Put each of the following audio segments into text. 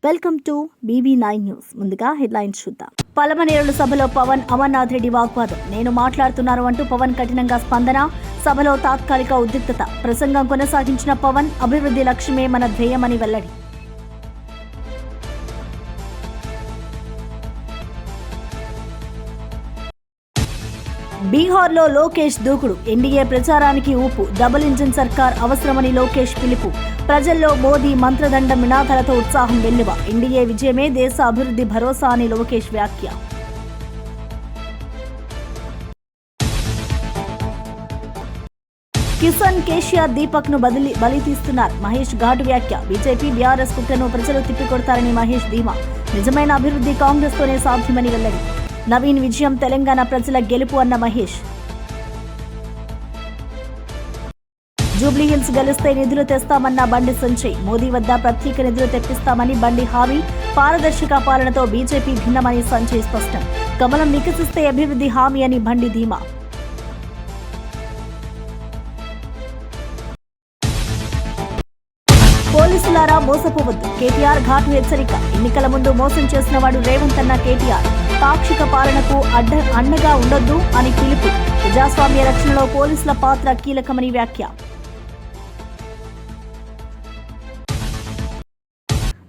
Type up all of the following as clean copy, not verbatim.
Welcome to BB9 news. ముందుగా headlines చూద్దాం. పలమనేరుల సభలో పవన్ అమర్నాథ్ రెడ్డి వాగ్వాదం. నేను మాట్లాడుతున్నాను అంటూ పవన్ కఠినంగా స్పందన. సభలో తాత్కాలిక ఉద్రిక్తత. ప్రసంగం కొనసాగించిన పవన్ అభివృద్ధి లక్ష్యమే మన ధ్యేయమని వెల్లడి. బీహార్లో లోకేష్ దూకుడు. ఎన్డీఏ ప్రచారానికి ఊపు. డబుల్ ఇంజిన్ సర్కార్ అవసరమని లోకేష్ పిలుపు. ప్రజల్లో మోదీ మంత్రదండ నినాదాలతో ఉత్సాహం వెల్లువ. ఎన్డీఏ విజయమే దేశ అభివృద్ధి భరోసా అని లోకేష్ వ్యాఖ్య. కిసాన్ కేసీఆర్ దీపక్ ను బలి తీస్తున్నారు. మహేష్ ఘాటు వ్యాఖ్య. బీజేపీ బీఆర్ఎస్ కుట్రను ప్రజలు తిప్పికొడతారని మహేష్ ధీమా. నిజమైన అభివృద్ధి కాంగ్రెస్ తోనే సాధ్యమని వెల్లడి. నవీన్ విజయం తెలంగాణ ప్రజల గెలుపు అన్న మహేష్. జూబ్లీహిల్స్ గెలిస్తే నిధులు తెస్తామన్న బండి సంజయ్. మోదీ వద్ద ప్రత్యేక నిధులు తెప్పిస్తామని బండి హామీ. పారదర్శక పాలనతో బీజేపీ భిన్నమని సంజయ్ స్పష్టం. కమలం వికసిస్తే అభివృద్ధి హామీ అని బండి ధీమా. పోలీసులారా మోసపోవద్దు. కేటీఆర్ ఘాటు హెచ్చరిక. ఎన్నికల ముందు మోసం చేసిన వాడు రేవంత్ అన్న కేటీఆర్. పాక్షిక పాలనకు అండగా ఉండొద్దు అని పిలుపు. ప్రజాస్వామ్య రక్షణలో పోలీసుల పాత్ర కీలకమని వ్యాఖ్య.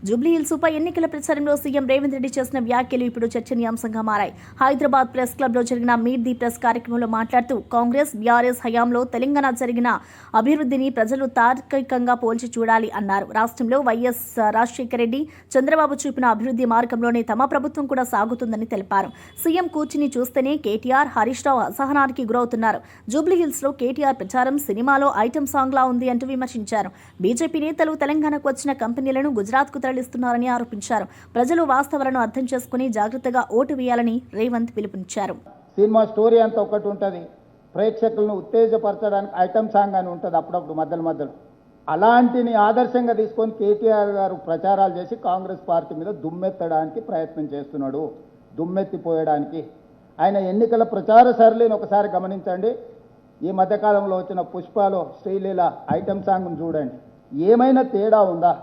జూబ్లీహిల్స్ ఉప ఎన్నికల ప్రచారంలో సీఎం రేవంత్ రెడ్డి చేసిన వ్యాఖ్యలు ఇప్పుడు చర్చనీయాంశంగా మారాయి. హైదరాబాద్ ప్రెస్ క్లబ్ లో జరిగిన మీట్ ది ప్రెస్ కార్యక్రమంలో మాట్లాడుతూ కాంగ్రెస్ బీఆర్ఎస్ హయాంలో తెలంగాణ జరిగిన అభివృద్ధిని ప్రజలు తార్కికంగా పోల్చి చూడాలి అన్నారు. రాష్ట్రంలో వైఎస్ రాజశేఖర రెడ్డి చంద్రబాబు చూపిన అభివృద్ధి మార్గంలోనే తమ ప్రభుత్వం కూడా సాగుతుందని తెలిపారు. సీఎం కూర్చుని చూస్తేనే కేటీఆర్ హరీష్ రావు అసహనానికి గురవుతున్నారు. జూబ్లీహిల్స్ లో కేటీఆర్ ప్రచారం సినిమాలో ఐటెం సాంగ్ లా ఉంది అంటూ విమర్శించారు. బీజేపీ నేతలు తెలంగాణకు వచ్చిన కంపెనీలను గుజరాత్ కు తరలిస్తున్నారని ఆరోపించారు. ప్రజలు వాస్తవాలను అర్థం చేసుకుని జాగ్రత్తగా ఓటు వేయాలని రేవంత్ పిలుపునిచ్చారు. సినిమా స్టోరీ అంతా ఒకటి ఉంటుంది, ప్రేక్షకులను ఉత్తేజపరచడానికి ఐటమ్ సాంగ్ అని ఉంటుంది అప్పుడప్పుడు మధ్యలో. అలాంటిని ఆదర్శంగా తీసుకొని కేటీఆర్ గారు ప్రచారాలు చేసి కాంగ్రెస్ పార్టీ మీద దుమ్మెత్తడానికి ప్రయత్నం చేస్తున్నాడు. దుమ్మెత్తిపోయడానికి ఆయన ఎన్నికల ప్రచార సరళిని ఒకసారి గమనించండి. ఈ మధ్యకాలంలో వచ్చిన పుష్పలో శ్రీలీల ఐటమ్ సాంగ్ను చూడండి. ఏమైనా తేడా ఉందా?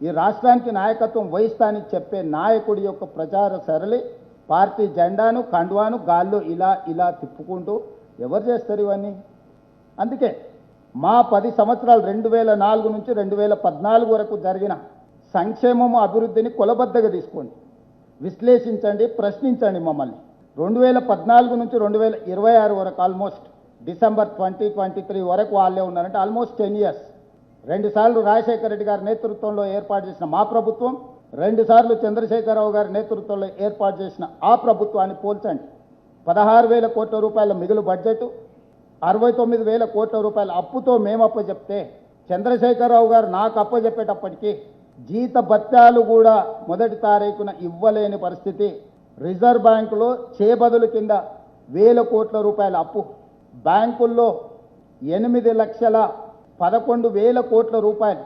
ఈ రాష్ట్రానికి నాయకత్వం వహిస్తానని చెప్పే నాయకుడి యొక్క ప్రచార సరళి పార్టీ జెండాను కండువాను గాల్లో ఇలా తిప్పుకుంటూ ఎవరు చేస్తారు ఇవన్నీ? అందుకే మా 10 సంవత్సరాలు 2004 నుంచి 2014 వరకు జరిగిన సంక్షేమము అభివృద్ధిని కొలబద్దగా తీసుకోండి, విశ్లేషించండి, ప్రశ్నించండి మమ్మల్ని. 2014 నుంచి 2026 వరకు ఆల్మోస్ట్ డిసెంబర్ 2023 వరకు వాళ్ళే ఉన్నారంటే ఆల్మోస్ట్ 10 ఇయర్స్. 2 సార్లు రాజశేఖర రెడ్డి గారి నేతృత్వంలో ఏర్పాటు చేసిన మా ప్రభుత్వం, 2 సార్లు చంద్రశేఖరరావు గారి నేతృత్వంలో ఏర్పాటు చేసిన ఆ ప్రభుత్వాన్ని పోల్చండి. 16,000 కోట్ల రూపాయల మిగులు బడ్జెట్, 69,000 కోట్ల రూపాయల అప్పుతో మేము అప్పచెప్తే చంద్రశేఖరరావు గారు నాకు అప్పచెప్పేటప్పటికీ జీత భత్యాలు కూడా మొదటి తారీఖున ఇవ్వలేని పరిస్థితి. రిజర్వ్ బ్యాంకులో చేబదులు కింద 1,000 కోట్ల రూపాయల అప్పు, బ్యాంకుల్లో 8,11,000 కోట్ల రూపాయలు,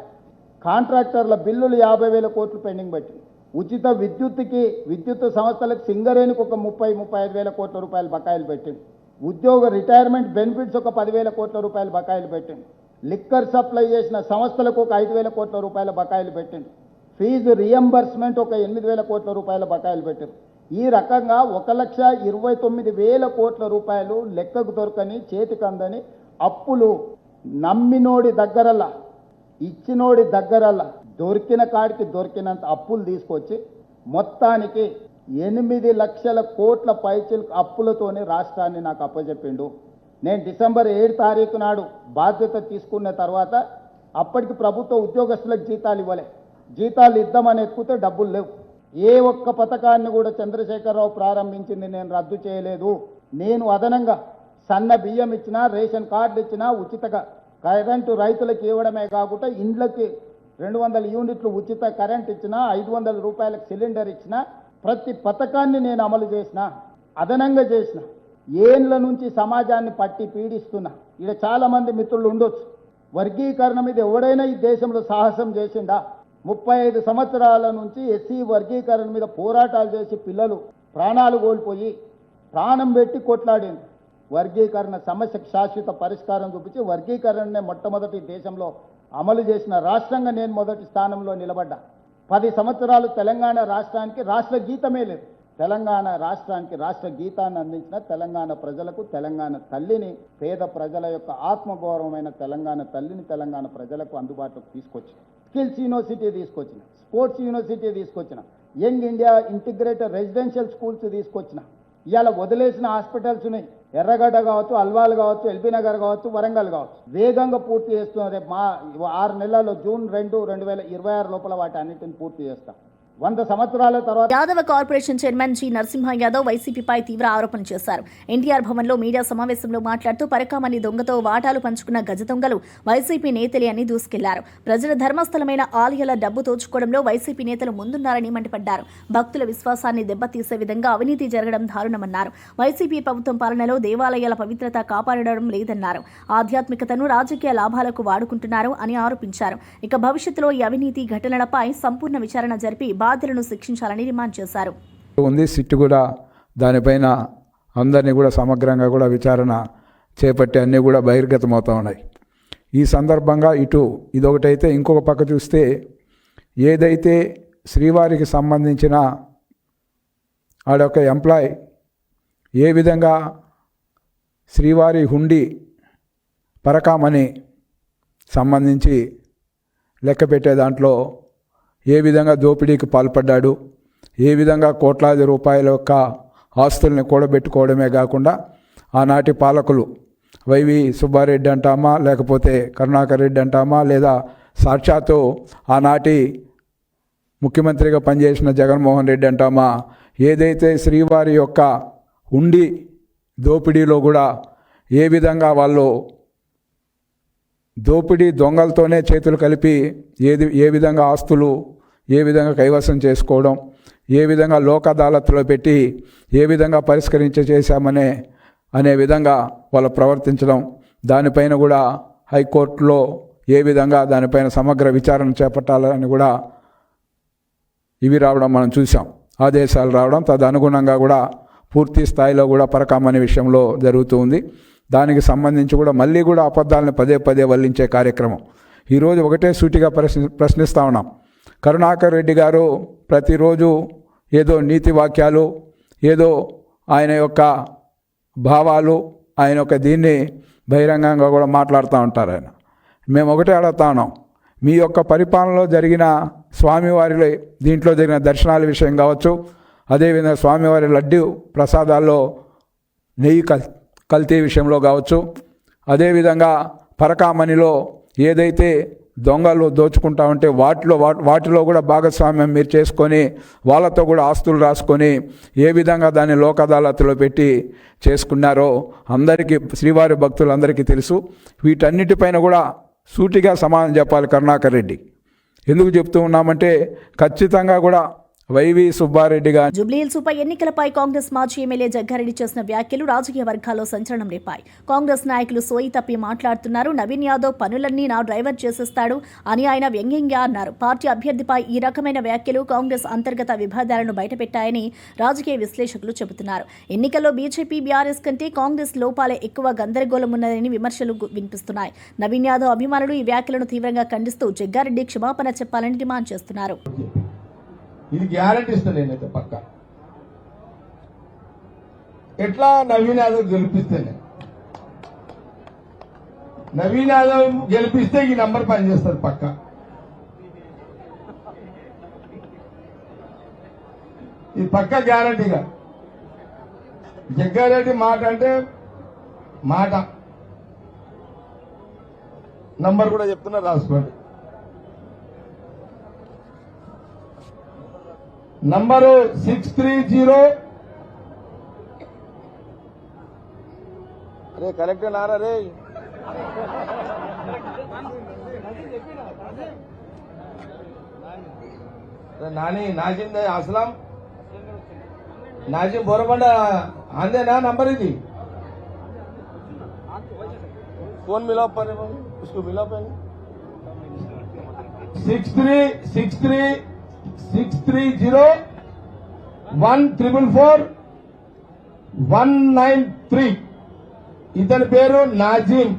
కాంట్రాక్టర్ల బిల్లులు 50,000 కోట్లు పెండింగ్ పెట్టి, ఉచిత విద్యుత్ సంస్థలకు సింగరేణికి ఒక 30,000-35,000 కోట్ల రూపాయలు బకాయిలు పెట్టింది, ఉద్యోగ రిటైర్మెంట్ బెనిఫిట్స్ ఒక 10,000 కోట్ల రూపాయలు బకాయిలు పెట్టింది, లిక్కర్ సప్లై చేసిన సంస్థలకు ఒక 5,000 కోట్ల రూపాయల బకాయిలు పెట్టింది, ఫీజు రియంబర్స్మెంట్ ఒక 8,000 కోట్ల రూపాయల బకాయిలు పెట్టింది. ఈ రకంగా 1,29,000 కోట్ల రూపాయలు లెక్కకు దొరకని చేతికి అందని అప్పులు నమ్మినోడి దగ్గరల్లా ఇచ్చినోడి దగ్గరల్లా దొరికిన కాడికి దొరికినంత అప్పులు తీసుకొచ్చి మొత్తానికి 8 లక్షల కోట్ల పైచిలకు అప్పులతోనే రాష్ట్రాన్ని నాకు అప్పచెప్పిండు. నేను డిసెంబర్ 7 తారీఖు నాడు బాధ్యత తీసుకున్న తర్వాత అప్పటికి ప్రభుత్వ ఉద్యోగస్తులకు జీతాలు ఇవ్వలే. జీతాలు ఇద్దామని ఎత్తుకుతే డబ్బులు లేవు. ఏ ఒక్క పథకాన్ని కూడా చంద్రశేఖరరావు ప్రారంభించింది నేను రద్దు చేయలేదు. నేను అదనంగా సన్న బియ్యం ఇచ్చినా, రేషన్ కార్డులు ఇచ్చినా, ఉచిత కరెంటు రైతులకు ఇవ్వడమే కాకుండా ఇండ్లకి 200 యూనిట్లు ఉచిత కరెంట్ ఇచ్చినా, 500 రూపాయలకు సిలిండర్ ఇచ్చినా, ప్రతి పథకాన్ని నేను అమలు చేసిన, అదనంగా చేసిన. ఏళ్ళ నుంచి సమాజాన్ని పట్టి పీడిస్తున్నా. ఇక్కడ చాలామంది మిత్రులు ఉండొచ్చు, వర్గీకరణ మీద ఎవడైనా ఈ దేశంలో సాహసం చేసిండా? 35 సంవత్సరాల నుంచి ఎస్సీ వర్గీకరణ మీద పోరాటాలు చేసి పిల్లలు ప్రాణాలు కోల్పోయి ప్రాణం పెట్టి కొట్లాడింది. వర్గీకరణ సమస్యకు శాశ్వత పరిష్కారం చూపించి వర్గీకరణనే మొట్టమొదటి దేశంలో అమలు చేసిన రాష్ట్రంగా నేను మొదటి స్థానంలో నిలబడ్డా. 10 సంవత్సరాలు తెలంగాణ రాష్ట్రానికి రాష్ట్ర గీతమే లేదు. తెలంగాణ రాష్ట్రానికి రాష్ట్ర గీతాన్ని అందించిన తెలంగాణ ప్రజలకు తెలంగాణ తల్లిని, పేద ప్రజల యొక్క ఆత్మగౌరవమైన తెలంగాణ తల్లిని తెలంగాణ ప్రజలకు అందుబాటులోకి తీసుకొచ్చిన, స్కిల్స్ యూనివర్సిటీ తీసుకొచ్చిన, స్పోర్ట్స్ యూనివర్సిటీ తీసుకొచ్చిన, young India integrated residential schools తీసుకొచ్చిన, ఇవాళ వదిలేసిన హాస్పిటల్స్ ఉన్నాయి. ఎర్రగడ్డ కావచ్చు, అల్వాల్ కావచ్చు, ఎల్బీ నగర్ కావచ్చు, వరంగల్ కావచ్చు, వేగంగా పూర్తి చేస్తున్నారు. రేపు 6 నెలల్లో జూన్ 2, 2026 లోపల వాటి అన్నిటిని పూర్తి చేస్తాం. 100 సంవత్సరాల తర్వాత Yadava corporation chairman G Narasimha Yadav వైసీపీపై తీవ్ర ఆరోపణ చేశారు. ఎన్టీఆర్ భవన్లో మీడియా సమావేశంలో మాట్లాడుతూ పరకామణి దొంగతో వాటాలు పంచుకున్న గజ దొంగలు వైసీపీ నేతలే అని దూసుకెళ్లారు. ప్రజల ధర్మస్థలమైన ఆలయాల డబ్బు దోచుకోవడంలో వైసీపీ నేతలు ముందున్నారని మండిపడ్డారు. భక్తుల విశ్వాసాన్ని దెబ్బతీసే విధంగా అవినీతి జరగడం దారుణమన్నారు. వైసీపీ ప్రభుత్వం పాలనలో దేవాలయాల పవిత్రత కాపాడడం లేదన్నారు. ఆధ్యాత్మికతను రాజకీయ లాభాలకు వాడుకుంటున్నారు అని ఆరోపించారు. ఇక భవిష్యత్తులో ఈ అవినీతి ఘటనలపై సంపూర్ణ విచారణ జరిపి బాధ్యులను శిక్షించాలని డిమాండ్ చేశారు. సిట్టు కూడా దానిపైన అందరినీ కూడా సమగ్రంగా కూడా విచారణ చేపట్టి అన్నీ కూడా బహిర్గతమవుతూ ఉన్నాయి. ఈ సందర్భంగా ఇదొకటైతే, ఇంకొక పక్క చూస్తే ఏదైతే శ్రీవారికి సంబంధించిన ఆడొక ఎంప్లాయ్ ఏ విధంగా శ్రీవారి హుండీ పరకామణి సంబంధించి లెక్క పెట్టే దాంట్లో ఏ విధంగా దోపిడీకి పాల్పడ్డాడు, ఏ విధంగా కోట్లాది రూపాయల యొక్క ఆస్తుల్ని కూడబెట్టుకోవడమే కాకుండా ఆనాటి పాలకులు వైవి సుబ్బారెడ్డి అంటామా, లేకపోతే కరుణాకర్ రెడ్డి అంటామా, లేదా సాక్షాత్తు ఆనాటి ముఖ్యమంత్రిగా పనిచేసిన జగన్మోహన్ రెడ్డి అంటామా, ఏదైతే శ్రీవారి యొక్క ఉండి దోపిడీలో కూడా ఏ విధంగా వాళ్ళు దోపిడీ దొంగలతోనే చేతులు కలిపి ఏ విధంగా ఆస్తులు ఏ విధంగా కైవసం చేసుకోవడం, ఏ విధంగా లోక్ అదాలత్లో పెట్టి ఏ విధంగా అనే విధంగా వాళ్ళు ప్రవర్తించడం, దానిపైన కూడా హైకోర్టులో ఏ విధంగా దానిపైన సమగ్ర విచారణ చేపట్టాలని కూడా ఇవి రావడం మనం చూసాం, ఆదేశాలు రావడం. తదనుగుణంగా కూడా పూర్తి స్థాయిలో కూడా పరకామణి విషయంలో జరుగుతూ ఉంది. దానికి సంబంధించి కూడా మళ్ళీ కూడా అబద్ధాలను పదే వల్లించే కార్యక్రమం. ఈరోజు ఒకటే సూటిగా ప్రశ్నిస్తూ ఉన్నాం. కరుణాకర్ రెడ్డి గారు ప్రతిరోజు ఏదో నీతి వాక్యాలు, ఏదో ఆయన యొక్క భావాలు, ఆయన యొక్క దీన్ని బహిరంగంగా కూడా మాట్లాడుతూ ఉంటారు. మేము ఒకటే అడుగుతా ఉన్నాం, మీ యొక్క పరిపాలనలో జరిగిన స్వామివారి దీంట్లో జరిగిన దర్శనాల విషయం కావచ్చు, అదేవిధంగా స్వామివారి లడ్డు ప్రసాదాల్లో నెయ్యి కల్తీ విషయంలో కావచ్చు, అదేవిధంగా పరకామణిలో ఏదైతే దొంగలు దోచుకుంటా ఉంటే వాటిలో కూడా భాగస్వామ్యం మీరు చేసుకొని వాళ్ళతో కూడా ఆస్తులు రాసుకొని ఏ విధంగా దాన్ని లోక్ అదాలత్లో పెట్టి చేసుకున్నారో అందరికీ, శ్రీవారి భక్తులందరికీ తెలుసు. వీటన్నిటిపైన కూడా సూటిగా సమాధానం చెప్పాలి కరుణాకర్ రెడ్డి. ఎందుకు చెప్తూ ఉన్నామంటే ఖచ్చితంగా కూడా వైవి సుబ్బారెడ్డి గారు జూబ్లీహిల్స్ ఉప ఎన్నికలపై కాంగ్రెస్ మాజీ ఎమ్మెల్యే జగ్గారెడ్డి చేసిన వ్యాఖ్యలు రాజకీయ వర్గాల్లో సంచలనం రేపాయి. కాంగ్రెస్ నాయకులు సోయి తప్పి మాట్లాడుతున్నారు. నవీన్ యాదవ్ పనులన్నీ నా డ్రైవర్ చేసేస్తాడు అని ఆయన వ్యంగ్యంగా అన్నారు. పార్టీ అభ్యర్థిపై ఈ రకమైన వ్యాఖ్యలు కాంగ్రెస్ అంతర్గత విభేదాలను బయటపెట్టాయని రాజకీయ విశ్లేషకులు చెబుతున్నారు. ఎన్నికల్లో బీజేపీ, బీఆర్ఎస్ కంటే కాంగ్రెస్ లోపాలే ఎక్కువ గందరగోళం ఉన్నదని విమర్శలు వినిపిస్తున్నాయి. నవీన్ యాదవ్ అభిమానులు ఈ వ్యాఖ్యలను తీవ్రంగా ఖండిస్తూ జగ్గారెడ్డి క్షమాపణ చెప్పాలని డిమాండ్ చేస్తున్నారు. ఇది గ్యారెంటీ ఇస్తాను నేనైతే పక్క. ఎట్లా నవీన్ యాదవ్ గెలిపిస్తేనే, నవీన్ యాదవ్ గెలిపిస్తే ఈ నంబర్ పనిచేస్తుంది పక్క. ఇది పక్క గ్యారెంటీగా. జగ్గారెడ్డి మాట అంటే మాట. నంబర్ కూడా చెప్తున్నా, రాసుకోండి. నంబరు 630. అరే కరెక్ట్ నారా రే. నాని నాజిం అస్లాం నాజిం బోరబండ అందేనా నంబర్ ఇది. फोन मिलाओ पर उसको मिलाओ पहले. 630144193. ఇతని పేరు నాజిం.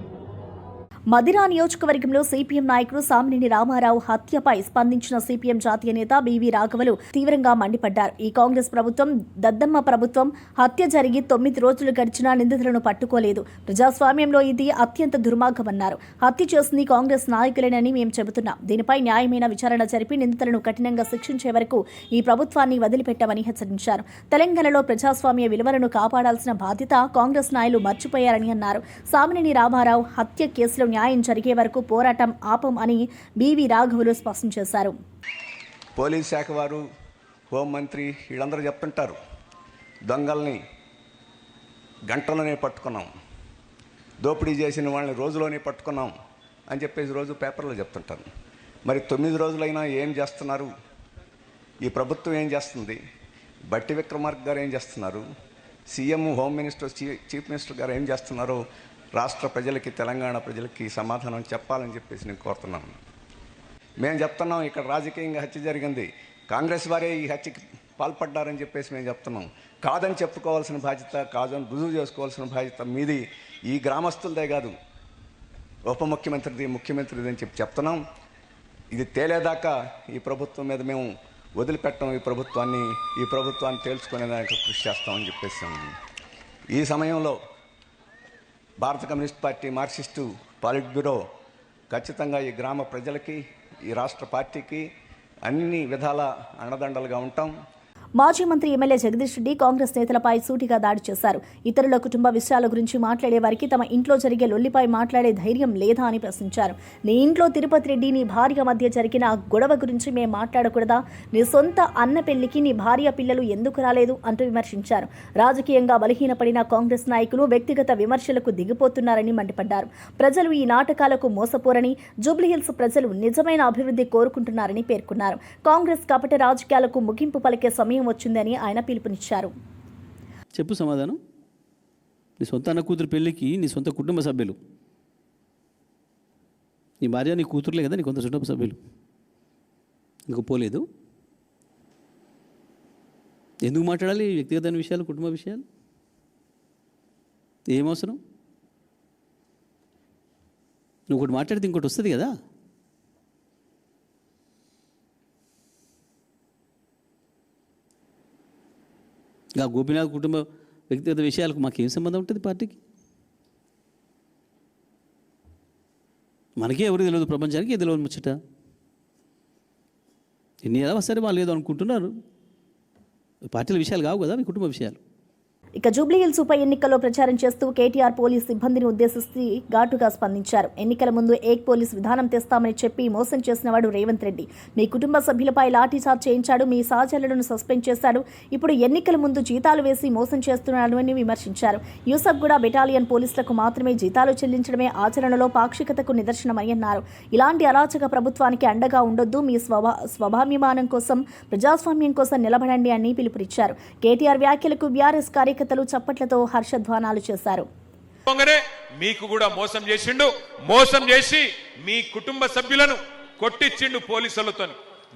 మదిరా నియోజకవర్గంలో సిపిఎం నాయకుడు సామినేని రామారావు హత్యపై స్పందించిన సిపిఎం జాతీయ నేత బివి రాఘవులు తీవ్రంగా మండిపడ్డారు. ఈ కాంగ్రెస్ ప్రభుత్వం దద్దమ్మ ప్రభుత్వం హత్య జరిగి 9 రోజులు గడిచినా నిందితులను పట్టుకోలేదు. ప్రజాస్వామ్యంలో ఇది అత్యంత దుర్మార్గమన్నారు. హత్య చేసింది కాంగ్రెస్ నాయకులేనని మేము చెబుతున్నాం. దీనిపై న్యాయమైన విచారణ జరిపి నిందితులను కఠినంగా శిక్షించే వరకు ఈ ప్రభుత్వాన్ని వదిలిపెట్టామని హెచ్చరించారు. తెలంగాణలో ప్రజాస్వామ్య విలువలను కాపాడాల్సిన బాధ్యత కాంగ్రెస్ నాయకులు మర్చిపోయారని అన్నారు. సామినేని రామారావు హత్య కేసులో న్యాయం జరిగే వరకు పోరాటం ఆపం అని బివి రాఘవులు స్పష్టం చేశారు. పోలీస్ శాఖ వారు, హోంమంత్రి వీళ్ళందరూ చెప్తుంటారు, దొంగల్ని గంటలోనే పట్టుకున్నాం, దోపిడీ చేసిన వాళ్ళని రోజులోనే పట్టుకున్నాం అని చెప్పేసి రోజు పేపర్లో చెప్తుంటారు. మరి 9 రోజులైనా ఏం చేస్తున్నారు? ఈ ప్రభుత్వం ఏం చేస్తుంది? బట్టి విక్రమార్క గారు ఏం చేస్తున్నారు? CM, home minister, chief minister గారు ఏం చేస్తున్నారో రాష్ట్ర ప్రజలకి, తెలంగాణ ప్రజలకి సమాధానం చెప్పాలని చెప్పేసి నేను కోరుతున్నాను. మేము చెప్తున్నాం, ఇక్కడ రాజకీయంగా హత్య జరిగింది, కాంగ్రెస్ వారే ఈ హత్యకి పాల్పడ్డారని చెప్పేసి మేము చెప్తున్నాం. కాదని చెప్పుకోవాల్సిన బాధ్యత, కాదని రుజువు చేసుకోవాల్సిన బాధ్యత మీది, ఈ గ్రామస్తులదే కాదు, ఉప ముఖ్యమంత్రిది, ముఖ్యమంత్రిది అని చెప్తున్నాం. ఇది తేలేదాకా ఈ ప్రభుత్వం మీద మేము వదిలిపెట్టం. ఈ ప్రభుత్వాన్ని తేల్చుకునేదానికి కృషి చేస్తామని చెప్పేసి ఈ సమయంలో భారత కమ్యూనిస్ట్ పార్టీ, మార్క్సిస్టు పాలిట్ బ్యూరో ఖచ్చితంగా ఈ గ్రామ ప్రజలకి, ఈ రాష్ట్ర పార్టీకి అన్ని విధాల అండదండలుగా ఉంటాం. మాజీ మంత్రి ఎమ్మెల్యే జగదీష్ రెడ్డి కాంగ్రెస్ నేతలపై సూటిగా దాడి చేశారు. ఇతరుల కుటుంబ విషయాల గురించి మాట్లాడే వారికి తమ ఇంట్లో జరిగే లొల్లిపై మాట్లాడే ధైర్యం లేదా అని ప్రశ్నించారు. నీ ఇంట్లో తిరుపతి రెడ్డి, నీ భార్య మధ్య జరిగిన గొడవ గురించి మేము మాట్లాడకూడదా? నీ సొంత అన్న పెళ్లికి నీ భార్య పిల్లలు ఎందుకు రాలేదు అంటూ విమర్శించారు. రాజకీయంగా బలహీనపడిన కాంగ్రెస్ నాయకులు వ్యక్తిగత విమర్శలకు దిగిపోతున్నారని మండిపడ్డారు. ప్రజలు ఈ నాటకాలకు మోసపోరని, జూబ్లీహిల్స్ ప్రజలు నిజమైన అభివృద్ధి కోరుకుంటున్నారని పేర్కొన్నారు. కాంగ్రెస్ కపట రాజకీయాలకు ముగింపు పలికే సమయం వచ్చిందని ఆయన పిలుపునిచ్చారు. చెప్పు సమాధానం. నీ సొంత అన్న కూతురు పెళ్ళికి నీ సొంత కుటుంబ సభ్యులు, నీ భార్య, నీ కూతురులే కదా నీ కొంత కుటుంబ సభ్యులు, ఇంకో పోలేదు. ఎందుకు మాట్లాడాలి వ్యక్తిగత విషయాలు, కుటుంబ విషయాలు? ఏమవసరం? నువ్వు ఒకటి మాట్లాడితే ఇంకోటి వస్తుంది కదా. ఇంకా గోపీనాథ్ కుటుంబ వ్యక్తిగత విషయాలకు మాకేం సంబంధం ఉంటుంది పార్టీకి? మనకే ఎవరికి తెలియదు, ప్రపంచానికి తెలియదు ముచ్చట. ఎన్ని ఎలా సరే వాళ్ళు ఏదో అనుకుంటున్నారు. పార్టీల విషయాలు కావు కదా మీ కుటుంబ విషయాలు. ఇక జూబ్లీహిల్స్ ఉప ఎన్నికల్లో ప్రచారం చేస్తూ కేటీఆర్ పోలీస్ సిబ్బందిని ఉద్దేశిస్తూ ఘాటుగా స్పందించారు. ఎన్నికల ముందు ఏక్ పోలీస్ విధానం తెస్తామని చెప్పి మోసం చేసినవాడు రేవంత్ రెడ్డి. మీ కుటుంబ సభ్యులపై లాఠీచార్జ్ చేయించాడు, మీ సహచరులను సస్పెండ్ చేశాడు. ఇప్పుడు ఎన్నికల ముందు జీతాలు వేసి మోసం చేస్తున్నాడు అని విమర్శించారు. యూసఫ్గూడ బెటాలియన్ పోలీసులకు మాత్రమే జీతాలు చెల్లించడమే ఆచరణలో పాక్షికతకు నిదర్శనమని అన్నారు. ఇలాంటి అరాచక ప్రభుత్వానికి అండగా ఉండొద్దు, మీ స్వభాభిమానం కోసం, ప్రజాస్వామ్యం కోసం నిలబడండి అని పిలుపునిచ్చారు. కేటీఆర్ వ్యాఖ్యలకు బీఆర్ఎస్ కార్యకర్తలు చప్పట్లతో హర్షధ్వానాలు చేశారు. మీకు కూడా మోసం చేసిండు, మోసం చేసి మీ కుటుంబ సభ్యులను కొట్టించిండు పోలీసులతో.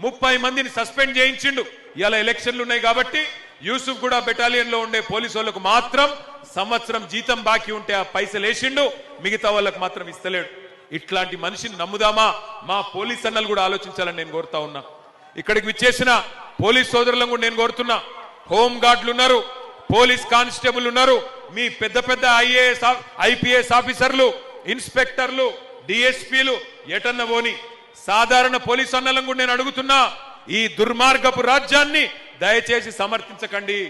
30 మందిని సస్పెండ్ చేయించిండు. ఇలా ఎలక్షన్లు ఉన్నాయి కాబట్టి యూసుఫ్ కూడా బెటాలియన్ లో ఉండే పోలీసు వాళ్ళకు మాత్రం సంవత్సరం జీతం బాకీ ఉంటే ఆ పైసలు వేసిండు, మిగతా వాళ్ళకు మాత్రం ఇస్తలేడు. ఇట్లాంటి మనిషిని నమ్ముదామా? మా పోలీస్ అన్నలు కూడా ఆలోచించాలని నేను కోరుతా ఉన్నా. ఇక్కడికి విచ్చేసిన పోలీస్ సోదరులను కూడా నేను కోరుతున్నా. హోం గార్డులు ఉన్నారు, పోలీస్ కానిస్టేబుల్ ఉన్నారు, మీ పెద్ద పెద్ద ఐఏఎస్, ఐపీఎస్ ఆఫీసర్లు, ఇన్స్పెక్టర్లు, డిఎస్పీలు ఎటన్న పోని సాధారణ పోలీసు అన్నలను కూడా నేను అడుగుతున్నా, ఈ దుర్మార్గపు రాజ్యాన్ని దయచేసి సమర్థించకండి.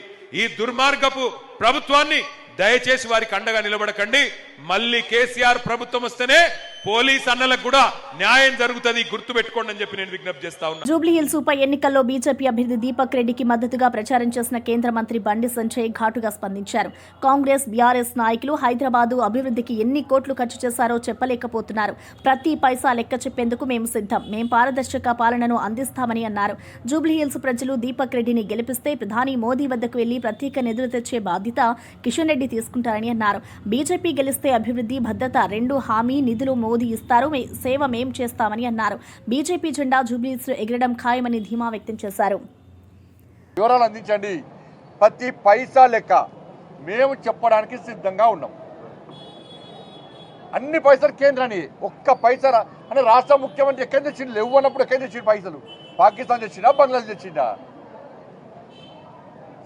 ఈ దుర్మార్గపు ప్రభుత్వాన్ని దయచేసి వారికి అండగా నిలబడకండి. మళ్ళీ కేసీఆర్ ప్రభుత్వం వస్తేనే పోలీస్ అన్నలకు కూడా న్యాయం జరుగుతుంది, గుర్తుపెట్టుకోండి అని చెప్పి నేను విజ్ఞప్తి చేస్తా ఉన్నా. జూబ్లీహిల్స్ ఉప ఎన్నికల్లో బీజేపీ అభ్యర్థి దీపక్ రెడ్డికి మద్దతుగా ప్రచారం చేసిన కేంద్ర మంత్రి బండి సంజయ్ ఘాటుగా స్పందించారు. కాంగ్రెస్, బీఆర్ఎస్ నాయకులు హైదరాబాదు అభివృద్ధికి ఎన్ని కోట్లు ఖర్చు చేశారో చెప్పలేకపోతున్నారు. ప్రతి పైసా లెక్క చెప్పేందుకు మేము సిద్ధం, మేం పారదర్శక పాలనను అందిస్తామని అన్నారు. జూబ్లీహిల్స్ ప్రజలు దీపక్ రెడ్డిని గెలిపిస్తే ప్రధాని మోదీ వద్దకు వెళ్లి ప్రత్యేక నిధులు తెచ్చే బాధ్యత కిషన్ రెడ్డి తీసుకుంటారని అన్నారు. బీజేపీ గెలిస్తే అభివృద్ధి, భద్రత రెండు హామీ, నిధులు మోదీ ఇస్తారు, సేవ మేం చేస్తామని అన్నారు. బీజేపీ జెండా జూబ్లీహిల్స్ ఎగరడం ఖాయమని ధీమా వ్యక్తం చేశారు. వివరాలు అందించండి, ప్రతి పైసా లెక్క మేము చెప్పడానికి సిద్ధంగా ఉన్నాం. అన్ని పైసలు కేంద్రాన్ని, ఒక్క పైసా అంటే రాష్ట్ర ముఖ్యమంత్రి ఎక్కడి తెచ్చిండు? లేవు అన్నప్పుడు ఎక్కడి తెచ్చిండు పైసలు? పాకిస్తాన్ తెచ్చిండా, బంగ్లాదేశ్ తెచ్చిండా?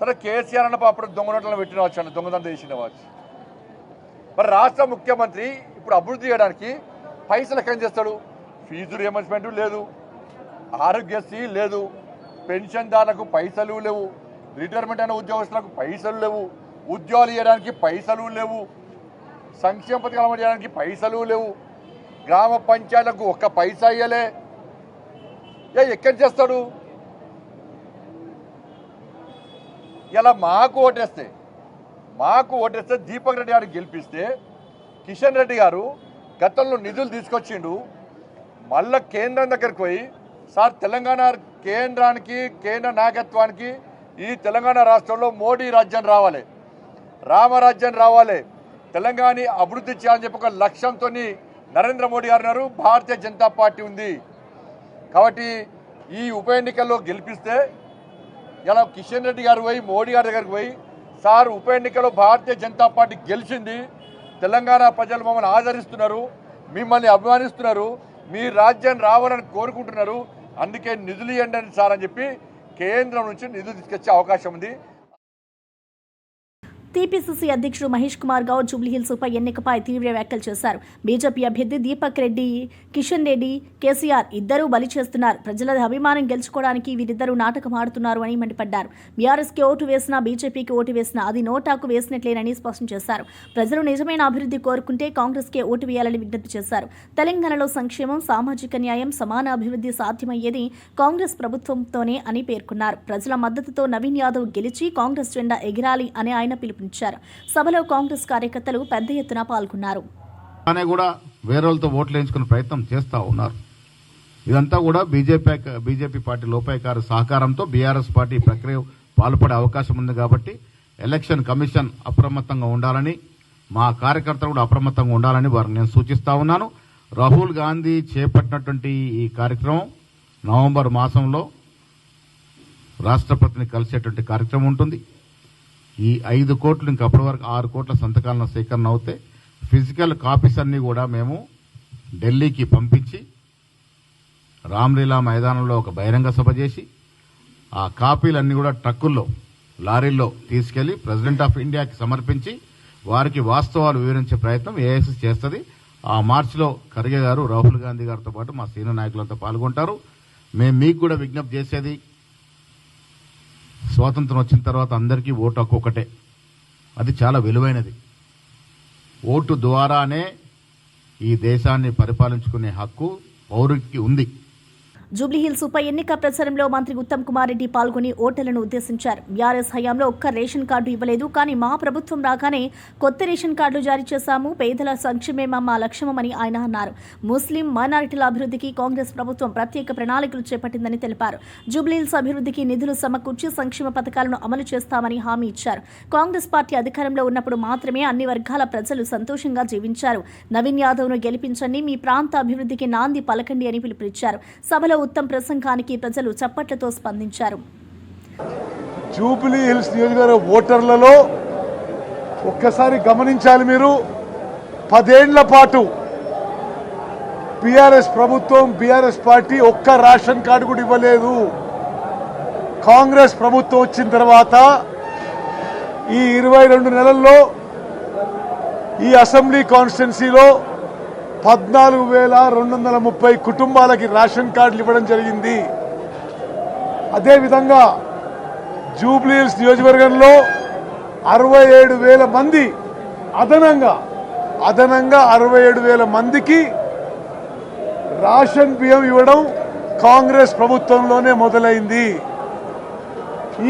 సరే కేసీఆర్ అన్నప్పుడు అప్పుడు దొంగ నోట్లను పెట్టిన వచ్చు, దొంగతనం చేసిన వచ్చు. మరి రాష్ట్ర ముఖ్యమంత్రి ఇప్పుడు అభివృద్ధి చేయడానికి పైసలు ఎక్కడి చేస్తాడు? ఫీజు రియంబర్స్మెంట్ లేదు, ఆరోగ్యశ్రీ లేదు, పెన్షన్దారులకు పైసలు లేవు, రిటైర్మెంట్ అయిన ఉద్యోగస్తులకు పైసలు లేవు, ఉద్యోగాలు చేయడానికి పైసలు లేవు, సంక్షేమ పథకాలు అమలు చేయడానికి పైసలు లేవు, గ్రామ పంచాయతీలకు ఒక్క పైసా ఇయ్యలే. ఎక్కడి చేస్తాడు? ఇలా మాకు ఓటేస్తే దీపక్ రెడ్డి గారికి గెలిపిస్తే కిషన్ రెడ్డి గారు గతంలో నిధులు తీసుకొచ్చిండు. మళ్ళా కేంద్రం దగ్గరికి పోయి సార్ తెలంగాణ కేంద్రానికి, కేంద్ర నాయకత్వానికి ఈ తెలంగాణ రాష్ట్రంలో మోడీ రాజ్యం రావాలి, రామరాజ్యం రావాలి, తెలంగాణ అభివృద్ధి చేయాలని చెప్పి ఒక లక్ష్యంతో నరేంద్ర మోడీ గారు ఉన్నారు, భారతీయ జనతా పార్టీ ఉంది. కాబట్టి ఈ ఉప ఎన్నికల్లో గెలిపిస్తే ఇలా కిషన్ రెడ్డి గారు పోయి మోడీ గారి దగ్గరికి పోయి సార్ ఉప ఎన్నికల్లో భారతీయ జనతా పార్టీ గెలిచింది, తెలంగాణ ప్రజలు మమ్మల్ని ఆదరిస్తున్నారు, మిమ్మల్ని అభిమానిస్తున్నారు, మీ రాజ్యం రావాలని కోరుకుంటున్నారు, అందుకే నిధులు ఇవ్వండి సార్ అని చెప్పి కేంద్రం నుంచి నిధులు తీసుకొచ్చే అవకాశం ఉంది. టీపీసీసీ అధ్యక్షుడు మహేష్ కుమార్ గౌడ్ జూబ్లీహిల్స్ ఉప ఎన్నికపై తీవ్ర వ్యాఖ్యలు చేశారు. బీజేపీ అభ్యర్థి దీపక్ రెడ్డి, కిషన్ రెడ్డి, కేసీఆర్ ఇద్దరూ బలి చేస్తున్నారు. ప్రజల అభిమానం గెలుచుకోవడానికి వీరిద్దరూ నాటకం ఆడుతున్నారు అని మండిపడ్డారు. బీఆర్ఎస్కి ఓటు వేసినా, బీజేపీకి ఓటు వేసినా అది నోటాకు వేసినట్లేనని స్పష్టం చేశారు. ప్రజలు నిజమైన అభివృద్ధి కోరుకుంటే కాంగ్రెస్కే ఓటు వేయాలని విజ్ఞప్తి చేశారు. తెలంగాణలో సంక్షేమం, సామాజిక న్యాయం, సమాన అభివృద్ధి సాధ్యమయ్యేది కాంగ్రెస్ ప్రభుత్వంతోనే అని పేర్కొన్నారు. ప్రజల మద్దతుతో నవీన్ యాదవ్ గెలిచి కాంగ్రెస్ జెండా ఎగిరాలి అని ఆయన పిలుపునిచ్చారు. సభలో కాంగ్రెస్ కార్యకర్తలు పెద్ద ఎత్తున పాల్గొన్నారు. కూడా వేరే వాళ్ళతో ఓట్లు వేయించుకునే ప్రయత్నం చేస్తూ ఉన్నారు. ఇదంతా కూడా బీజేపీ పార్టీ లోపాయకార సహకారంతో బీఆర్ఎస్ పార్టీ ప్రక్రియ పాల్పడే అవకాశం ఉంది. కాబట్టి ఎలక్షన్ కమిషన్ అప్రమత్తంగా ఉండాలని, మా కార్యకర్తలు కూడా అప్రమత్తంగా ఉండాలని వారికి నేను సూచిస్తా ఉన్నాను. రాహుల్ గాంధీ చేపట్టినటువంటి ఈ కార్యక్రమం నవంబర్ మాసంలో రాష్ట్రపతిని కలిసేటువంటి కార్యక్రమం ఉంటుంది. ఈ 5 కోట్లు ఇంకా అప్పటి వరకు 6 కోట్ల సంతకాలను సేకరణ అవుతే ఫిజికల్ కాపీస్ అన్ని కూడా మేము ఢిల్లీకి పంపించి రామ్లీలా మైదానంలో ఒక బహిరంగ సభ చేసి ఆ కాపీలన్నీ కూడా ట్రక్కుల్లో, లారీల్లో తీసుకెళ్లి ప్రెసిడెంట్ ఆఫ్ ఇండియాకి సమర్పించి వారికి వాస్తవాలు వివరించే ప్రయత్నం ఏఐసీ చేస్తుంది. ఆ మార్చిలో ఖర్గే గారు, రాహుల్ గాంధీ గారితో పాటు మా సీనియర్ నాయకులంతా పాల్గొంటారు. మేము మీకు కూడా విజ్ఞప్తి చేసేది, స్వాతంత్రం వచ్చిన తర్వాత అందరికీ ఓటు హక్కు ఒకటే, అది చాలా విలువైనది. ఓటు ద్వారానే ఈ దేశాన్ని పరిపాలించుకునే హక్కు పౌరుడికి ఉంది. జూబ్లీహిల్స్ ఉప ఎన్నిక ప్రచారంలో మంత్రి ఉత్తమ్ కుమార్ రెడ్డి పాల్గొని ఓటర్లను ఉద్దేశించారు. బీఆర్ఎస్ హయాంలో ఒక్క రేషన్ కార్డు ఇవ్వలేదు, కానీ మా ప్రభుత్వం రాగానే కొత్త రేషన్ కార్డులు జారీ చేశాము. పేదల సంక్షేమమే మా లక్ష్యమని ఆయన అన్నారు. ముస్లిం మైనారిటీల అభివృద్ధికి కాంగ్రెస్ ప్రభుత్వం ప్రత్యేక ప్రణాళికలు చేపట్టిందని తెలిపారు. జూబ్లీహిల్స్ అభివృద్ధికి నిధులు సమకూర్చి సంక్షేమ పథకాలను అమలు చేస్తామని హామీ ఇచ్చారు. కాంగ్రెస్ పార్టీ అధికారంలో ఉన్నప్పుడు మాత్రమే అన్ని వర్గాల ప్రజలు సంతోషంగా జీవించారు. నవీన్ యాదవ్ను గెలిపించండి, మీ ప్రాంత అభివృద్ధికి నాంది పలకండి అని పిలుపునిచ్చారు. సభలో ఉత్తమ్ ప్రసంగానికి ప్రజలు చప్పట్లతో స్పందించారు. జూబ్లీ హిల్స్ నియోజకవర్గ ఓటర్లలో ఒక్కసారి గమనించాలి మీరు. 10 ఏళ్ల పాటు బీఆర్ఎస్ ప్రభుత్వం, బీఆర్ఎస్ పార్టీ ఒక్క రేషన్ కార్డు కూడా ఇవ్వలేదు. కాంగ్రెస్ ప్రభుత్వం వచ్చిన తర్వాత ఈ 22 నెలల్లో ఈ అసెంబ్లీ కాన్స్టిట్యున్సీలో 14,230 కుటుంబాలకి రేషన్ కార్డులు ఇవ్వడం జరిగింది. అదేవిధంగా జూబ్లీహిల్స్ నియోజకవర్గంలో 67,000 మంది అదనంగా 67,000 మందికి రేషన్ బియ్యం ఇవ్వడం కాంగ్రెస్ ప్రభుత్వంలోనే మొదలైంది.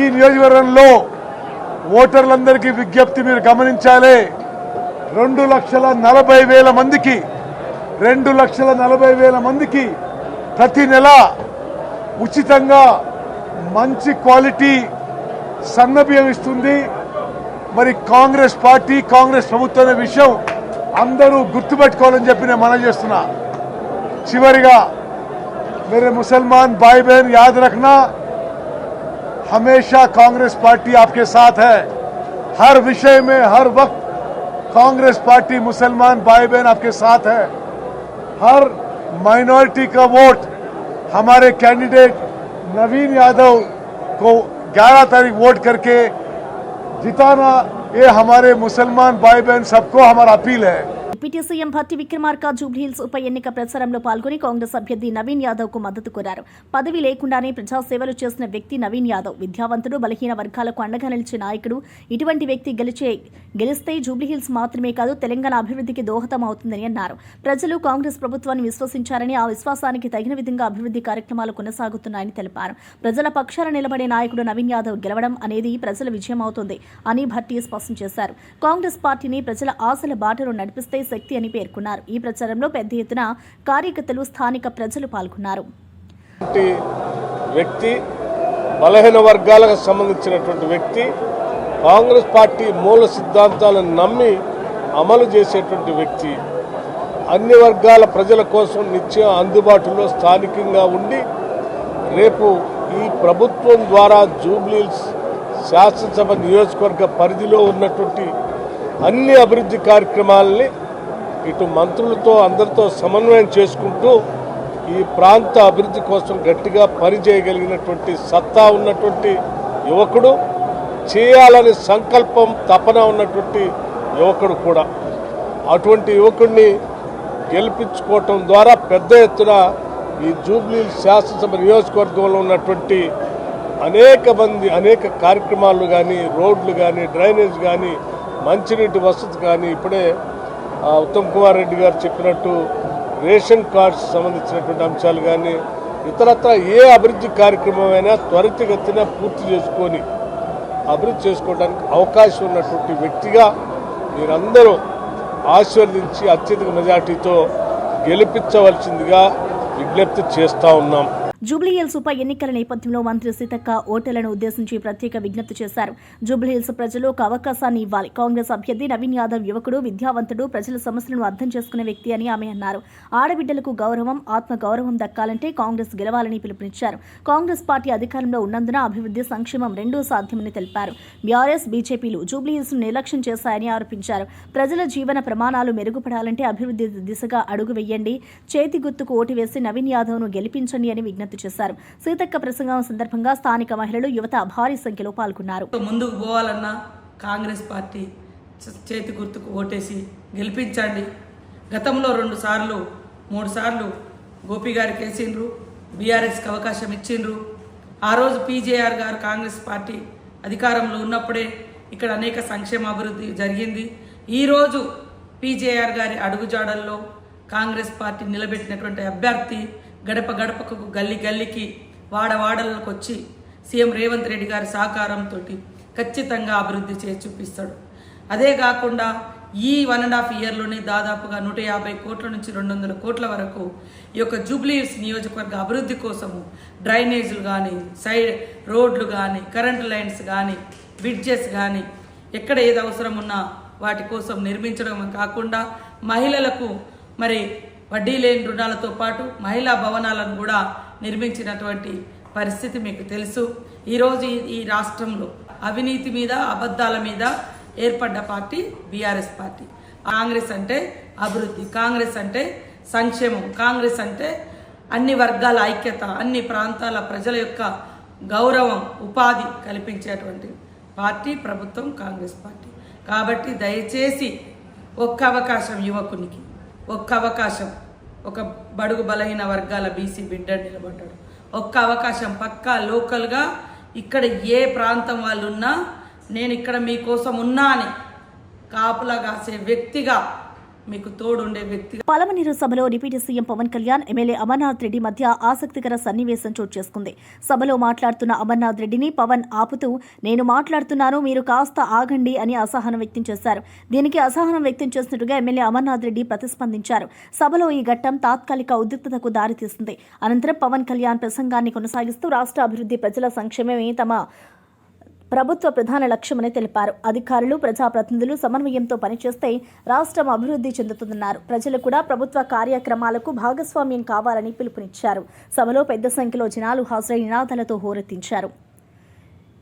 ఈ నియోజకవర్గంలో ఓటర్లందరికీ విజ్ఞప్తి మీరు గమనించాలి. 2,40,000 మందికి 2,40,000 మందికి ప్రతి నెల ఉచితంగా మంచి క్వాలిటీ సన్న బియ్యం ఇస్తుంది. మరి కాంగ్రెస్ పార్టీ, కాంగ్రెస్ ప్రభుత్వం అనే విషయం అందరూ గుర్తుపెట్టుకోవాలని చెప్పి నేను మనవి చేస్తున్నా. చివరిగా मेरे मुसलमान भाई बहन याद रखना, हमेशा कांग्रेस पार्टी आपके साथ है. हर विषय में हर वक्त कांग्रेस पार्टी मुसलमान भाई बहन आपके साथ है। हर माइनॉरिटी का वोट हमारे कैंडिडेट नवीन यादव को 11 तारीख वोट करके जिताना, ये हमारे मुसलमान भाई बहन सबको हमारा अपील है। డిప్యూటీ సీఎం భట్టి విక్రమార్క జూబ్లీహిల్స్ ఉప ఎన్నిక ప్రచారంలో పాల్గొని కాంగ్రెస్ అభ్యర్థి నవీన్ యాదవ్ కు మద్దతు కోరారు. పదవి లేకుండానే ప్రజాసేవలు చేసిన వ్యక్తి నవీన్ యాదవ్. విద్యావంతుడు, బలహీన వర్గాలకు అండగా నిలిచే నాయకుడు. ఇటువంటి వ్యక్తి గెలిస్తే జూబ్లీహిల్స్ మాత్రమే కాదు తెలంగాణ అభివృద్ధికి దోహదం అవుతుందని అన్నారు. ప్రజలు కాంగ్రెస్ ప్రభుత్వాన్ని విశ్వసించారని, ఆ విశ్వాసానికి తగిన విధంగా అభివృద్ధి కార్యక్రమాలు కొనసాగుతున్నాయని తెలిపారు. ప్రజల పక్షాన నిలబడే నాయకుడు నవీన్ యాదవ్ గెలవడం అనేది ప్రజల విజయం అవుతుంది అని భట్టి స్పష్టం చేశారు. కాంగ్రెస్ పార్టీని ప్రజల ఆశల బాటలో నడిపిస్తే శక్తి అని పేర్కొన్నారు. ఈ ప్రచారంలో పెద్ద ఎత్తున కార్యకర్తలు, స్థానిక ప్రజలు పాల్గొన్నారు. వ్యక్తి బలహీన వర్గాలకు సంబంధించినటువంటి వ్యక్తి, కాంగ్రెస్ పార్టీ మూల సిద్ధాంతాలను నమ్మి అమలు చేసేటువంటి వ్యక్తి, అన్ని వర్గాల ప్రజల కోసం నిత్యం అందుబాటులో స్థానికంగా ఉండి రేపు ఈ ప్రభుత్వం ద్వారా జూబ్లీహిల్స్ శాసనసభ నియోజకవర్గ పరిధిలో ఉన్నటువంటి అన్ని అభివృద్ధి కార్యక్రమాలని ఇటు మంత్రులతో అందరితో సమన్వయం చేసుకుంటూ ఈ ప్రాంత అభివృద్ధి కోసం గట్టిగా పనిచేయగలిగినటువంటి సత్తా ఉన్నటువంటి యువకుడు, చేయాలని సంకల్పం తపన ఉన్నటువంటి యువకుడు కూడా. అటువంటి యువకుడిని గెలిపించుకోవటం ద్వారా పెద్ద ఎత్తున ఈ జూబ్లీహిల్స్ శాసనసభ నియోజకవర్గంలో ఉన్నటువంటి అనేక కార్యక్రమాలు కానీ, రోడ్లు కానీ, డ్రైనేజ్ కానీ, మంచినీటి వసతి కానీ, ఇప్పుడే ఉత్తమ్ కుమార్ రెడ్డి గారు చెప్పినట్టు రేషన్ కార్డ్స్ సంబంధించినటువంటి అంశాలు కానీ, ఇతరత్ర ఏ అభివృద్ధి కార్యక్రమమైనా త్వరితగతిన పూర్తి చేసుకొని అభివృద్ధి చేసుకోవడానికి అవకాశం ఉన్నటువంటి వ్యక్తిగా మీరందరూ ఆశీర్వదించి అత్యధిక మెజార్టీతో గెలిపించవలసిందిగా విజ్ఞప్తి చేస్తా ఉన్నాం. జూబ్లీహిల్స్ ఉప ఎన్నికల నేపథ్యంలో మంత్రి సీతక్క ఓటర్లను ఉద్దేశించి ప్రత్యేక విజ్ఞప్తి చేశారు. జూబ్లీహిల్స్ ప్రజలు ఒక అవకాశాన్ని ఇవ్వాలి. కాంగ్రెస్ అభ్యర్థి నవీన్ యాదవ్ యువకుడు, విద్యావంతుడు, ప్రజల సమస్యలను అర్థం చేసుకునే వ్యక్తి అని ఆమె అన్నారు. ఆడబిడ్డలకు గౌరవం, ఆత్మ గౌరవం దక్కాలంటే కాంగ్రెస్ గెలవాలని పిలుపునిచ్చారు. కాంగ్రెస్ పార్టీ అధికారంలో ఉన్నందున అభివృద్ధి, సంక్షేమం రెండూ సాధ్యమని తెలిపారు. బీఆర్ఎస్, బీజేపీలు జూబ్లీహిల్స్ నిర్లక్ష్యం చేశాయని ఆరోపించారు. ప్రజల జీవన ప్రమాణాలు మెరుగుపడాలంటే అభివృద్ధి దిశగా అడుగు వేయండి, చేతి గుర్తుకు ఓటు వేసి నవీన్ యాదవ్ను గెలిపించండి అని విజ్ఞప్తి చేశారు. సీతక్క ప్రసంగం సందర్భంగా స్థానిక మహిళలు, యువత భారీ సంఖ్యలో పాల్గొన్నారు. ముందుకు పోవాలన్నా కాంగ్రెస్ పార్టీ చేతి గుర్తుకు ఓటేసి గెలిపించండి. గతంలో 2 సార్లు 3 సార్లు గోపి గారికి వేసిండ్రు, బీఆర్ఎస్కి అవకాశం ఇచ్చిండ్రు. ఆ రోజు పీజేఆర్ గారు కాంగ్రెస్ పార్టీ అధికారంలో ఉన్నప్పుడే ఇక్కడ అనేక సంక్షేమ అభివృద్ధి జరిగింది. ఈరోజు పీజేఆర్ గారి అడుగుజాడల్లో కాంగ్రెస్ పార్టీ నిలబెట్టినటువంటి అభ్యర్థి గడప గడపకు, గల్లీ గల్లీకి, వాడవాడలకు వచ్చి సీఎం రేవంత్ రెడ్డి గారి సహకారంతో ఖచ్చితంగా అభివృద్ధి చేసి చూపిస్తాడు. అదే కాకుండా ఈ 1.5 ఇయర్లోనే దాదాపుగా 150 కోట్ల నుంచి 200 కోట్ల వరకు ఈ యొక్క జూబ్లీహిల్స్ నియోజకవర్గ అభివృద్ధి కోసము డ్రైనేజీలు కానీ, సైడ్ రోడ్లు కానీ, కరెంటు లైన్స్ కానీ, బ్రిడ్జెస్ కానీ, ఎక్కడ ఏది అవసరం ఉన్నా వాటి కోసం నిర్మించడం కాకుండా మహిళలకు మరి వడ్డీ లేని రుణాలతో పాటు మహిళా భవనాలను కూడా నిర్మించినటువంటి పరిస్థితి మీకు తెలుసు. ఈరోజు ఈ రాష్ట్రంలో అవినీతి మీద, అబద్ధాల మీద ఏర్పడ్డ పార్టీ బీఆర్ఎస్ పార్టీ. కాంగ్రెస్ అంటే అభివృద్ధి, కాంగ్రెస్ అంటే సంక్షేమం, కాంగ్రెస్ అంటే అన్ని వర్గాల ఐక్యత, అన్ని ప్రాంతాల ప్రజల యొక్క గౌరవం, ఉపాధి కల్పించేటువంటి పార్టీ ప్రభుత్వం కాంగ్రెస్ పార్టీ. కాబట్టి దయచేసి ఒక్క అవకాశం యువకునికి, ఒక్క అవకాశం, ఒక బడుగు బలహీన వర్గాల బీసీ బిడ్డ నిలబడ్డాడు, ఒక్క అవకాశం పక్కా లోకల్గా ఇక్కడ ఏ ప్రాంతం వాళ్ళు ఉన్నా నేను ఇక్కడ మీకోసం ఉన్నా అని కాపులా కాసే వ్యక్తిగా, మీకు తోడుండే వ్యక్తిగా. పలమనేరు సభలో deputy CM Pawan Kalyan, MLA Amarnath Reddy మధ్య ఆసక్తికర సన్నివేశం చోటు చేసుకుంది. సభలో మాట్లాడుతున్న అమర్నాథ్ రెడ్డిని పవన్ ఆపుతూ, నేను మాట్లాడుతున్నాను, మీరు కాస్త ఆగండి అని అసహనం వ్యక్తం చేశారు. దీనికి అసహనం వ్యక్తం చేసినట్టుగా ఎమ్మెల్యే అమర్నాథ్ రెడ్డి ప్రతిస్పందించారు. సభలో ఈ ఘట్టం తాత్కాలిక ఉద్రిక్తతకు దారితీస్తుంది. అనంతరం పవన్ కళ్యాణ్ ప్రసంగాన్ని కొనసాగిస్తూ రాష్ట్ర అభివృద్ధి, ప్రజల సంక్షేమమే తమ ప్రభుత్వ ప్రధాన లక్ష్యమని తెలిపారు. అధికారులు, ప్రజాప్రతినిధులు సమన్వయంతో పనిచేస్తే రాష్ట్రం అభివృద్ధి చెందుతుందన్నారు. ప్రజలు కూడా ప్రభుత్వ కార్యక్రమాలకు భాగస్వామ్యం కావాలని పిలుపునిచ్చారు. సభలో పెద్ద సంఖ్యలో జనాలు హాజరై నినాదాలతో హోరెత్తించారు.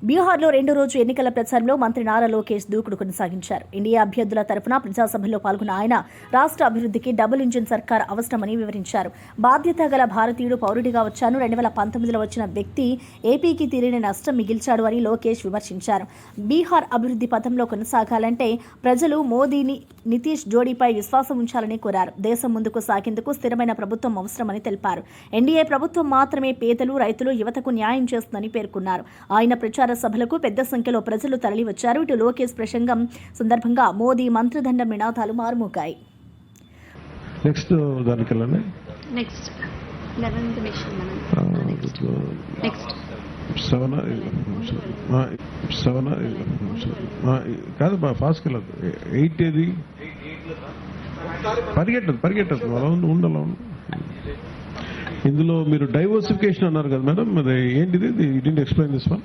బీహార్లో రెండో రోజు ఎన్నికల ప్రచారంలో మంత్రి నారా లోకేష్ దూకుడు కొనసాగించారు. ఎన్డీఏ అభ్యర్థుల తరఫున ప్రజాసభలో పాల్గొన్న ఆయన రాష్ట్ర అభివృద్ధికి డబుల్ ఇంజిన్ సర్కార్ అవసరమని వివరించారు. బాధ్యత గల భారతీయుడు పౌరుడిగా వచ్చాను. 2019లో వచ్చిన వ్యక్తి ఏపీకి తీరని నష్టం మిగిల్చాడు అని లోకేష్ విమర్శించారు. బీహార్ అభివృద్ధి పథంలో కొనసాగాలంటే ప్రజలు మోదీని, నితీష్ జోడీపై విశ్వాసం ఉంచాలని కోరారు. దేశం ముందుకు సాగేందుకు స్థిరమైన ప్రభుత్వం అవసరమని తెలిపారు. ఎన్డీఏ ప్రభుత్వం మాత్రమే పేదలు, రైతులు, యువతకు న్యాయం చేస్తుందని పేర్కొన్నారు. ఆయన ప్రచార సభలకు పెద్ద సంఖ్యలో ప్రజలు తరలివచ్చారు. ఇటు లోకేష్ ప్రసంగం సందర్భంగా మోదీ మంత్రదండం నినాదాలు మారుమోగాయి. నెక్స్ట్ దానికి వెళ్ళండి. నెక్స్ట్ 11th మిషన్ నెక్స్ట్ కాదు ఫాస్ట్కి వెళ్ళదు. 8 ఏది పరిగెట్టదు అలా ఉండాల. ఇందులో మీరు డైవర్సిఫికేషన్ అన్నారు కదా మేడం, మరి ఏంటిది? You didn't explain this one.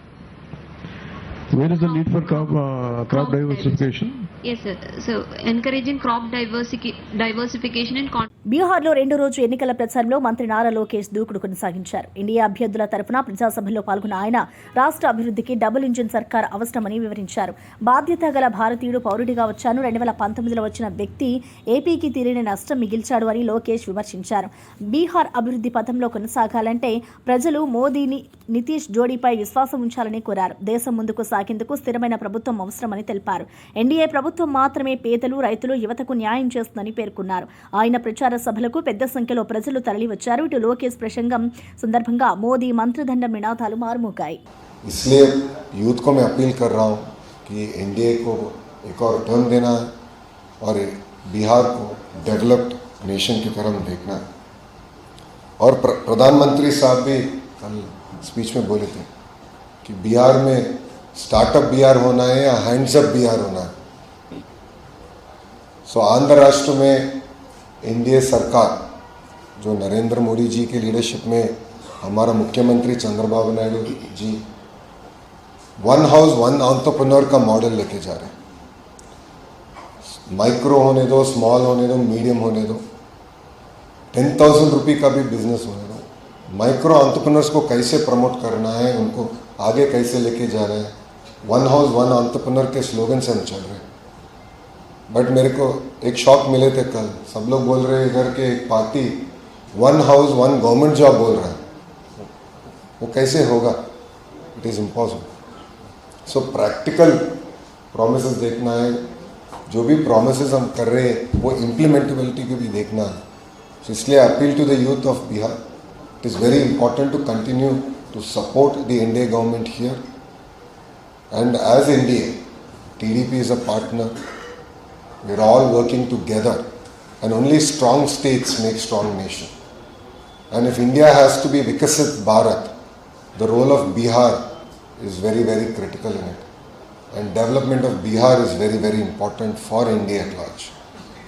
Where is the need for crop diversification? Yes sir, so encouraging crop diversification and బీహార్లో రెండో రోజు ఎన్నికల ప్రచారంలో మంత్రి నారా లోకేష్ దూకుడు కొనసాగించారు. ఎన్డీఏ అభ్యర్థుల తరఫున ప్రజాసభలో పాల్గొన్న ఆయన రాష్ట్ర అభివృద్ధికి డబుల్ ఇంజిన్ సర్కార్ అవసరమని వివరించారు. బాధ్యత గల భారతీయుడు పౌరుడిగా వచ్చాను. 2019లో వచ్చిన వ్యక్తి ఏపీకి తీరని నష్టం మిగిల్చాడు అని లోకేష్ విమర్శించారు. బీహార్ అభివృద్ధి పథంలో కొనసాగాలంటే ప్రజలు మోదీని, నితీష్ జోడీపై విశ్వాసం ఉంచాలని కోరారు. దేశం ముందుకు సాగేందుకు స్థిరమైన ప్రభుత్వం అవసరమని తెలిపారు. ఎన్డీఏ ప్రభుత్వం మాత్రమే పేదలు, రైతులు, యువతకు న్యాయం చేస్తుందని పేర్కొన్నారు. ఆయన ప్రచార సభలకు పెద్ద సంఖ్యలో ప్రజలు తరలివచ్చారు. ఇటు లోకేష్ ప్రసంగం సందర్భంగా మోదీ మంత్రదండం నినాదాలు మారుమోగాయి. इसलिए यूथ को मैं अपील कर रहा हूँ कि एनडीए को एक और टर्न देना है और बिहार को डेवलप्ड नेशन की तरह देखना है. और प्रधानमंत्री साहब भी कल स्पीच में बोले थे कि बिहार में स्टार्टअप बिहार होना है या हैंड्स अप बिहार होना है. सो आंध्र राष्ट्र में एनडीए सरकार जो नरेंद्र मोदी जी की लीडरशिप में हमारा मुख्यमंत्री Chandrababu Naidu ji one house one entrepreneur का मॉडल लेके जा रहे हैं. माइक्रो होने दो, स्मॉल होने दो, मीडियम होने दो, 10,000 रुपये का भी बिजनेस होने दो. माइक्रो एंटरप्रेन्योर्स को कैसे प्रमोट करना है, उनको आगे कैसे लेके जा रहे हैं. वन हाउस वन एंटरप्रेन्योर के स्लोगन से हम चल रहे हैं. बट मेरे को एक शॉक मिले थे कल. सब लोग बोल रहे हैं इधर के एक party one house one government job बोल रहा है. वो कैसे होगा? It is impossible. So practical promises देखना है. जो भी प्रॉमिसेस हम कर रहे हैं वो इम्प्लीमेंटेबिलिटी को भी देखना है. सो इसलिए appeal to the youth of Bihar, it is very important to continue to support the NDA government here. And as NDA, TDP is a partner. We are all working together, and only strong states make strong nation. And if India has to be Vikasit Bharat, the role of Bihar is very, very critical in it. And development of Bihar is very, very important for India at large.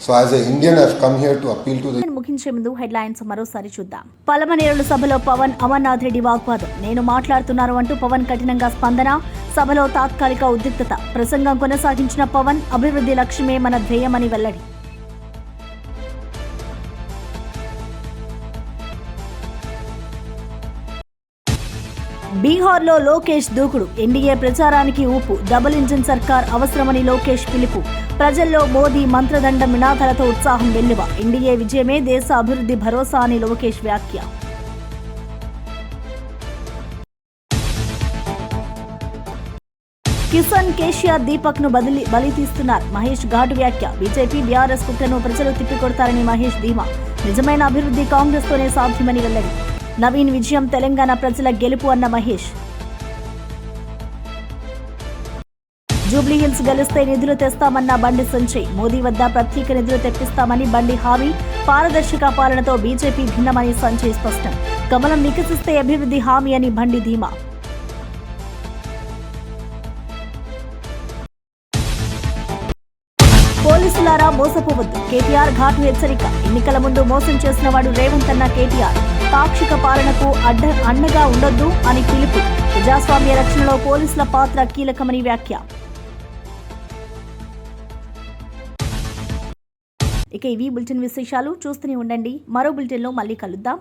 So as an Indian, I have come here to appeal to the... ముగించే ముందు headlines మరోసారి చూద్దాం. పలమనేరుల సభలో పవన్, అమర్నాథ్ రెడ్డి వాగ్వాదం. నేను మాట్లాడుతున్నాను అంటూ పవన్ కఠినంగా స్పందన. సభలో తాత్కాలిక ఉద్రిక్తత. ప్రసంగం కొనసాగించిన పవన్, అభివృద్ధి లక్ష్యమే మన ధ్యేయమని వెల్లడి. బీహార్లో లోకేష్ దూకుడు. ఎన్డీఏ ప్రచారానికి ఊపు. డబుల్ ఇంజిన్ సర్కార్ అవసరమని లోకేష్ పిలుపు. ప్రజల్లో మోదీ మంత్రదండం నినాదాలతో ఉత్సాహం వెల్లువ. ఎన్డీఏ విజయమే దేశ అభివృద్ధి భరోసా అని లోకేష్ వ్యాఖ్య. కిషన్, కేసీఆర్, దీపక్ ను బలి తీస్తున్నారు. మహేష్ ఘాటు వ్యాఖ్య. బీజేపీ, బీఆర్ఎస్ కుట్రను ప్రజలు తిప్పికొడతారని మహేష్ ధీమా. నిజమైన అభివృద్ధి కాంగ్రెస్ తోనే సాధ్యమని వెల్లడి. నవీన్ విజయం తెలంగాణ ప్రజల గెలుపు అన్న మహేష్. జూబ్లీహిల్స్ గెలిస్తే నిధులు తెస్తామన్న బండి సంజయ్. మోదీ వద్ద ప్రత్యేక నిధులు తెప్పిస్తామని బండి హామీ. పారదర్శక పాలనతో బీజేపీ భిన్నమని సంజయ్ స్పష్టం. కమలం వికసిస్తే అభివృద్ధి హామీ అని బండి ధీమా. పోలీసులారా మోసపోవద్దు. కేటీఆర్ ఘాటు హెచ్చరిక. ఎన్నికల ముందు మోసం చేసిన వాడు రేవంత్ అన్న కేటీఆర్. పాక్షిక పాలనకు అండగా ఉండొద్దు అని పిలుపు. ప్రజాస్వామ్య రక్షణలో పోలీసుల పాత్ర కీలకమని వ్యాఖ్య. ఇక ఇవి బులెటిన్ విశేషాలు. చూస్తూనే ఉండండి. మరో బులెటిన్లో మళ్ళీ కలుద్దాం.